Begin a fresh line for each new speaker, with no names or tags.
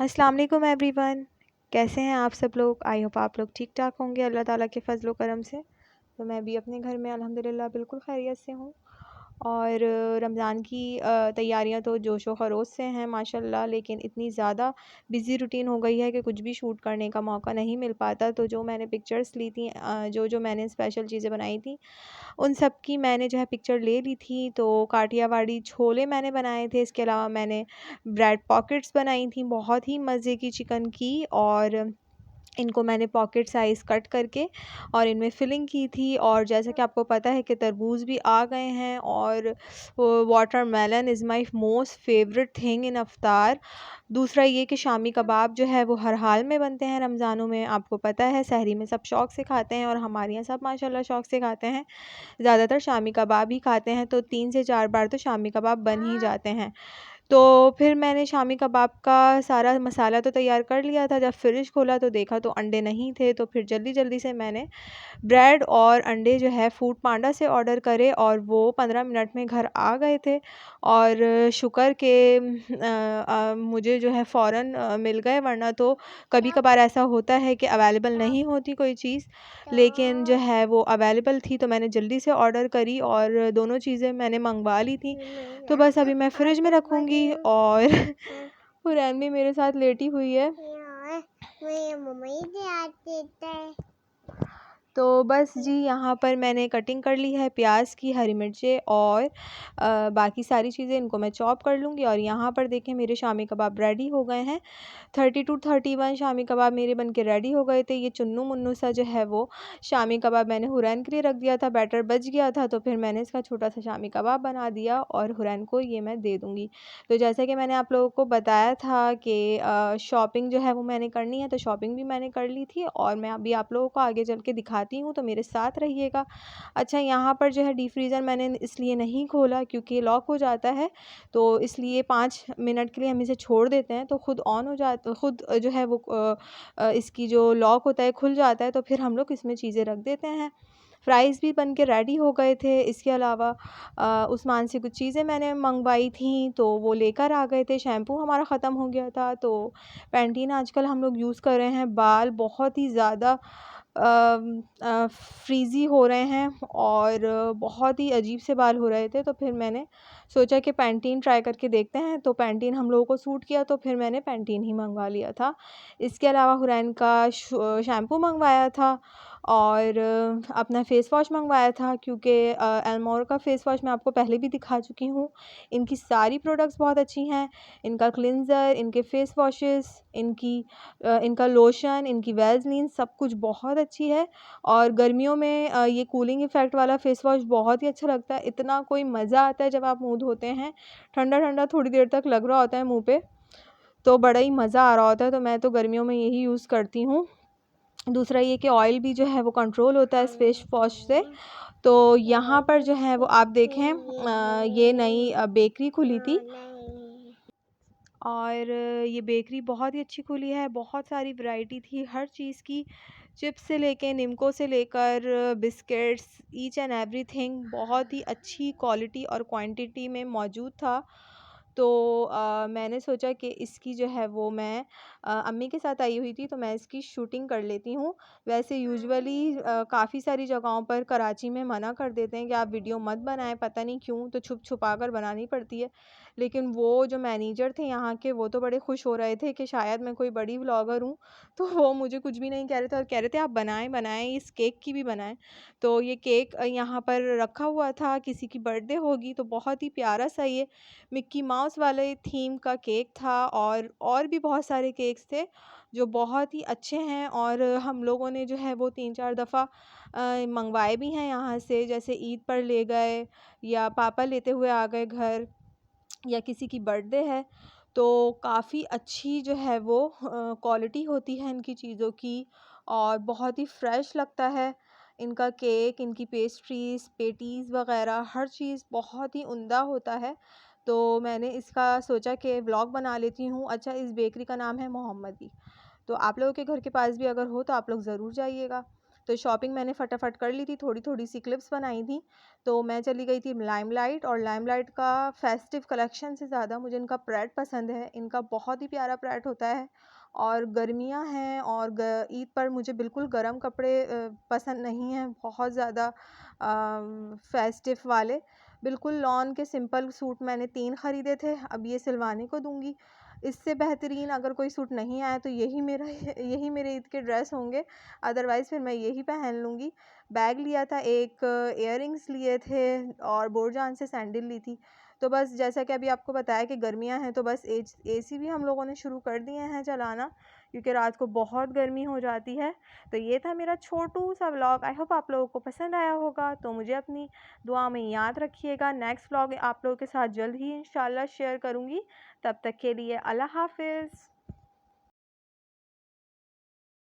अस्सलाम वालेकुम एवरीवन। कैसे हैं आप सब लोग? आई होप आप लोग ठीक ठाक होंगे अल्लाह ताला के फ़ज़ल व करम से। तो मैं भी अपने घर में अल्हम्दुलिल्लाह बिल्कुल खैरियत से हूँ। और रमज़ान की तैयारियां तो जोशो खरोश से हैं माशाल्लाह, लेकिन इतनी ज़्यादा बिज़ी रूटीन हो गई है कि कुछ भी शूट करने का मौका नहीं मिल पाता। तो जो मैंने पिक्चर्स ली थी, जो मैंने स्पेशल चीज़ें बनाई थी, उन सब की मैंने जो है पिक्चर ले ली थी। तो काठियावाड़ी छोले मैंने बनाए थे, इसके अलावा मैंने ब्रेड पॉकेट्स बनाई थी बहुत ही मज़े की चिकन की। और इनको मैंने पॉकेट साइज़ कट करके और इनमें फ़िलिंग की थी। और जैसा कि आपको पता है कि तरबूज भी आ गए हैं, और watermelon is my most favourite thing in अफ्तार। दूसरा ये कि शामी कबाब जो है वो हर हाल में बनते हैं रमज़ानों में, आपको पता है सहरी में सब शौक़ से खाते हैं, और हमारे यहाँ सब माशाल्लाह शौक़ से खाते हैं। ज़्यादातर शामी कबाब ही खाते हैं, तो 3 से 4 बार तो शामी कबाब बन ही जाते हैं। तो फिर मैंने शामी कबाब का सारा मसाला तो तैयार कर लिया था। जब फ़्रिज खोला तो देखा तो अंडे नहीं थे, तो फिर जल्दी-जल्दी से मैंने ब्रेड और अंडे जो है फूड पांडा से ऑर्डर करे, और वो 15 मिनट में घर आ गए थे। और शुक्र के मुझे जो है फ़ौरन मिल गए, वरना तो कभी-कभार ऐसा होता है कि अवेलेबल नहीं होती कोई चीज़, लेकिन जो है वो अवेलेबल थी, तो मैंने जल्दी से ऑर्डर करी और दोनों चीज़ें मैंने मंगवा ली थी। तो बस अभी मैं फ्रिज में रखूँगी, और हुरैन भी मेरे साथ लेटी हुई है। तो बस जी, यहाँ पर मैंने कटिंग कर ली है प्याज की, हरी मिर्चें और बाकी सारी चीज़ें, इनको मैं चॉप कर लूँगी। और यहाँ पर देखें मेरे शामी कबाब रेडी हो गए हैं। 30 टू 31 शामी कबाब मेरे बन के रेडी हो गए थे। ये चुन्नू मुन्नू सा जो है वो शामी कबाब मैंने हुरैन के लिए रख दिया था, बैटर बच गया था, तो फिर मैंने इसका छोटा सा शामी कबाब बना दिया और हुरैन को ये मैं दे दूँगी। तो जैसा कि मैंने आप लोगों को बताया था कि शॉपिंग जो है वो मैंने करनी है, तो शॉपिंग भी मैंने कर ली थी, और मैं अभी आप लोगों को आगे चल के दिखाती हूँ, तो मेरे साथ रहिएगा। अच्छा, यहाँ पर जो है डीप फ्रीज़र मैंने इसलिए नहीं खोला क्योंकि लॉक हो जाता है, तो इसलिए 5 मिनट के लिए हम इसे छोड़ देते हैं, तो खुद ऑन हो जाता, खुद जो है वो इसकी जो लॉक होता है खुल जाता है, तो फिर हम लोग इसमें चीज़ें रख देते हैं। फ्राइज़ भी बन के रेडी हो गए थे। इसके अलावा उस्मान से कुछ चीज़ें मैंने मंगवाई थी, तो वो लेकर आ गए थे। शैम्पू हमारा ख़त्म हो गया था, तो पैंटीन आजकल हम लोग यूज़ कर रहे हैं। बाल बहुत ही ज़्यादा फ्रीज़ी हो रहे हैं, और बहुत ही अजीब से बाल हो रहे थे, तो फिर मैंने सोचा कि पैंटीन ट्राई करके देखते हैं। तो पैंटीन हम लोगों को सूट किया, तो फिर मैंने पैंटीन ही मंगवा लिया था। इसके अलावा हुरैन का शैम्पू मंगवाया था, और अपना फ़ेस वॉश मंगवाया था, क्योंकि एलमोर का फ़ेस वॉश मैं आपको पहले भी दिखा चुकी हूँ। इनकी सारी प्रोडक्ट्स बहुत अच्छी हैं। इनका क्लिनज़र, इनके फ़ेस वॉशेस, इनका लोशन, इनकी वैसलीन, सब कुछ बहुत अच्छी है। और गर्मियों में ये कूलिंग इफ़ेक्ट वाला फ़ेस वॉश बहुत ही अच्छा लगता है। इतना कोई मज़ा आता है जब आप मुँह धोते हैं, ठंडा-ठंडा थोड़ी देर तक लग रहा होता है मुँह पे, तो बड़ा ही मज़ा आ रहा होता है। तो मैं तो गर्मियों में यही यूज़ करती हूँ। दूसरा ये कि ऑयल भी जो है वो कंट्रोल होता है इस फेस वॉश से। तो यहाँ पर जो है वो आप देखें, ये नई बेकरी खुली थी, और ये बेकरी बहुत ही अच्छी खुली है। बहुत सारी वैरायटी थी हर चीज़ की, चिप्स से लेके निम्को से लेकर बिस्किट्स, ईच एंड एवरीथिंग बहुत ही अच्छी क्वालिटी और क्वांटिटी में मौजूद था। तो मैंने सोचा कि इसकी जो है वो मैं अम्मी के साथ आई हुई थी, तो मैं इसकी शूटिंग कर लेती हूँ। वैसे यूजुअली काफ़ी सारी जगहों पर कराची में मना कर देते हैं कि आप वीडियो मत बनाएं, पता नहीं क्यों, तो छुप-छुपा कर बनानी पड़ती है। लेकिन वो जो मैनेजर थे यहाँ के, वो तो बड़े खुश हो रहे थे कि शायद मैं कोई बड़ी व्लॉगर हूँ, तो वो मुझे कुछ भी नहीं कह रहे थे, और कह रहे थे आप बनाएं, इस केक की भी बनाएं। तो ये केक यहाँ पर रखा हुआ था, किसी की बर्थडे होगी, तो बहुत ही प्यारा सा ये मिक्की माउस वाले थीम का केक था, और भी बहुत सारे केक्स थे जो बहुत ही अच्छे हैं। और हम लोगों ने जो है वो 3-4 दफ़ा मंगवाए भी हैं यहाँ से, जैसे ईद पर ले गए, या पापा लेते हुए आ गए घर, या किसी की बर्थडे है। तो काफ़ी अच्छी जो है वो क्वालिटी होती है इनकी चीज़ों की, और बहुत ही फ्रेश लगता है इनका केक, इनकी पेस्ट्रीज़, पेटीज़ वग़ैरह, हर चीज़ बहुत ही उम्दा होता है। तो मैंने इसका सोचा कि व्लॉग बना लेती हूँ। अच्छा, इस बेकरी का नाम है मोहम्मदी। तो आप लोगों के घर के पास भी अगर हो तो आप लोग ज़रूर जाइएगा। तो तो शॉपिंग मैंने फटाफट कर ली थी, थोड़ी-थोड़ी सी क्लिप्स बनाई थी। तो मैं चली गई थी लाइमलाइट, और लाइमलाइट का फेस्टिव कलेक्शन से ज़्यादा मुझे इनका प्रेड पसंद है। इनका बहुत ही प्यारा प्रेड होता है, और गर्मियाँ हैं और ग ईद पर मुझे बिल्कुल गरम कपड़े पसंद नहीं हैं, बहुत ज़्यादा फेस्टिव वाले। बिल्कुल लॉन के सिंपल सूट मैंने 3 ख़रीदे थे, अब ये सिलवाने को दूँगी। इससे बेहतरीन अगर कोई सूट नहीं आया तो यही मेरे ईद के ड्रेस होंगे, अदरवाइज़ फिर मैं यही पहन लूँगी। बैग लिया था, एक इयररिंग्स लिए थे, और बोरजान से सैंडल ली थी। तो बस जैसा कि अभी आपको बताया कि गर्मियाँ हैं, तो बस एसी भी हम लोगों ने शुरू कर दिए हैं चलाना, क्योंकि रात को बहुत गर्मी हो जाती है। तो ये था मेरा छोटू सा व्लॉग। आई होप आप लोगों को पसंद आया होगा। तो मुझे अपनी दुआ में याद रखिएगा। नेक्स्ट व्लॉग आप लोगों के साथ जल्द ही इंशाल्लाह शेयर करूँगी। तब तक के लिए अल्लाह हाफ़िज़।